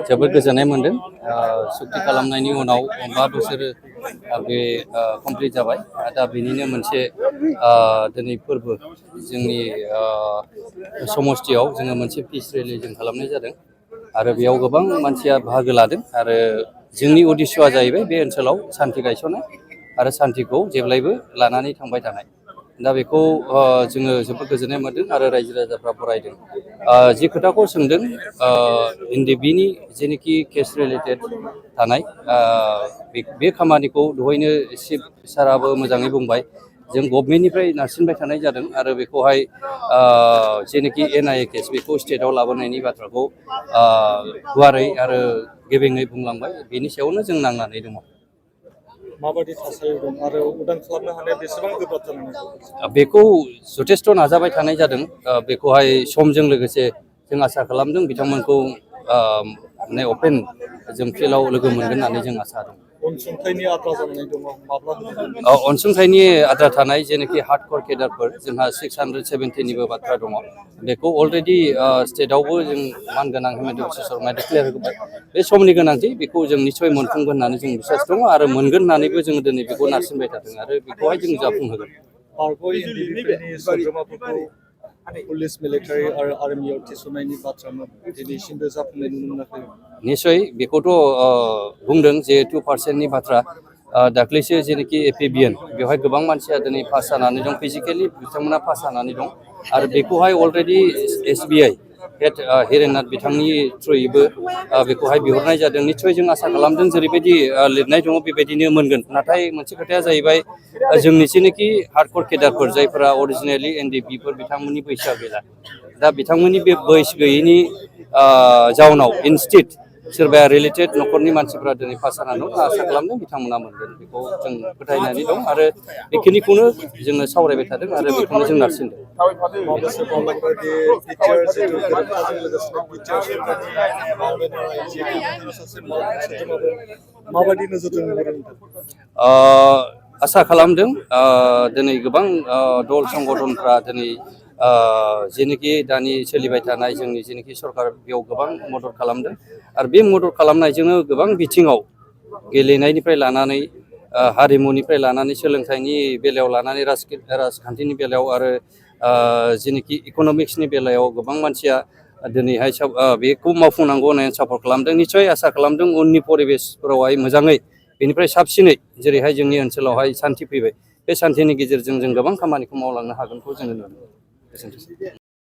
जोबोद गोजोननाय मोनदों सुक्ति खालामनायनि उनाव 5 बोसोर बे कमप्लिट जाबाय दा बेनिनो मोनसे दिनै फोरबो जोंनि समष्टियाव जोङो मोनसे पिस रेलि जों खालामनाय जादों आरो बेयाव गोबां मानसिया बाहागो लादों आरो जोंनि उद्देश्यआ जाहैबाय बे ओनसोलाव सान्ति गायसननाय आरो सान्तिखौ जेब्लायबो लानानै थांबाय थानाय दा बेखौ जोङो जोबोद गोजोननाय मोनदों आरो रायजो राजाफ्रा बरायदों जि खोथाखौ सोंदों एनडिबिनि जेनोखि केस रिलेटेड थानाय बे खामानिखौ दहायनो चिफ साराबो मोजाङै बुंबाय जों गभर्नमेन्टनिफ्राय नारसिनबाय थानाय जादों आरो बेखौहाय जेनोखि एनआइए केस बेखौ स्टेटआव लाबोनायनि बाथ्राखौ गुवारै आरो गेबेङै बुंलांबाय बेनि सायावनो जों नांनानै दङ। माबायदि थासारियाव दं आरो उदां खालामनो हानाया बेसेबां गोब्राब जानानै दं? बेखौ जथेस्थ' नाजाबाय थानाय जादों बेखौहाय समजों लोगोसे जों आसा खालामदों बिथांमोनखौ माने अपेन जों फिल्डआव लोगो मोनगोन होननानै जों आसा दं। अनसुंथाइनि आद्रा जानानै दङ माब्ला अनसुंथाइनि आद्रा थानाय जेनोखि हार्डक'र केडारफोर जोंहा 670निबो बाथ्रा दङ बेखौ अलरेडि स्टेटआवबो जों मानगोनां हेमन्त बिश्व शर्माया डिक्लेयार होबाय बे समनि गोनांथि बेखौ जों निस्सय मोनफुंगोन होननानै जों बिसास दङ आरो मोनगोन होननानैबो जों दिनै बेखौ नारसिनबाय थादों आरो बेखौहाय जों जाफुंहोगोन। पुलिस मिलिटारि आरो आर्मियाव थिसननायनि बाथ्रामोन दिनैसिमबो जाफुंनाय नुनो मोनाखै। निस्सय बेखौथ' बुंदों जे 2%नि बाथ्रा दाख्लैसो जेनोखि एपिबिएन बेवहाय गोबां मानसिया दिनै पास जानानै दं फिजिकेलि बिथांमोना पास जानानै दं आरो बेखौहाय अलरेडि एसबिआइ हेड हिरेननाथ बिथांनि थ्रुयैबो बेखौहाय बिहरनाय जादों निस्सय जों आसा खालामदों जेरैबायदि लिरनाय दङ बेबायदिनो मोनगोन नाथाय मोनसे खोथाया जाहैबाय जोंनि जेनोखि हार्डक'र केडारफोर जायफोरा अरिजिनेलि एनडिबिफोर बिथांमोननि बैसोआ गैला दा बिथांमोननि बे बैसो गैयैनि जाउनाव इनस्टिट सोरबाया रिलेटेड न'खरनि मानसिफ्रा दिनै पास जानानै दं आसा खालामदों बिथांमोना मोनगोन बेखौ जों फोथायनानै दं आरो बेखिनिखौनो जोङो सावरायबाय थादों आरो बेखौनो जों नारसिनदों। माबायदि नोजोरजों नुदों? आसा खालामदों दिनै गोबां दल संगठनफ्रा दिनै जेनोखि दानि सोलिबाय थानाय जोंनि जेनोखि सरकार बेयाव गोबां मदद खालामदों आरो बे मदद खालामनायजोंनो गोबां बिथिङाव गेलेनायनिफ्राय लानानै हारिमुनिफ्राय लानानै सोलोंथाइनि बेलायाव लानानै राजखान्थिनि बेलायाव आरो जेनोखि इक'नमिक्सनि बेलायाव गोबां मानसिया दिनैहाय बेखौ मावफुंनांगौ होननानै सापर्ट खालामदों निस्सय आसा खालामदों उननि परिबेसफोरावहाय मोजाङै बेनिफ्राय साबसिनै जेरैहाय जोंनि ओनसोलावहाय सान्थि फैबाय बे सान्थिनि गेजेरजों जों गोबां खामानिखौ मावलांनो हागोनखौ जोङो नुनो मोनो।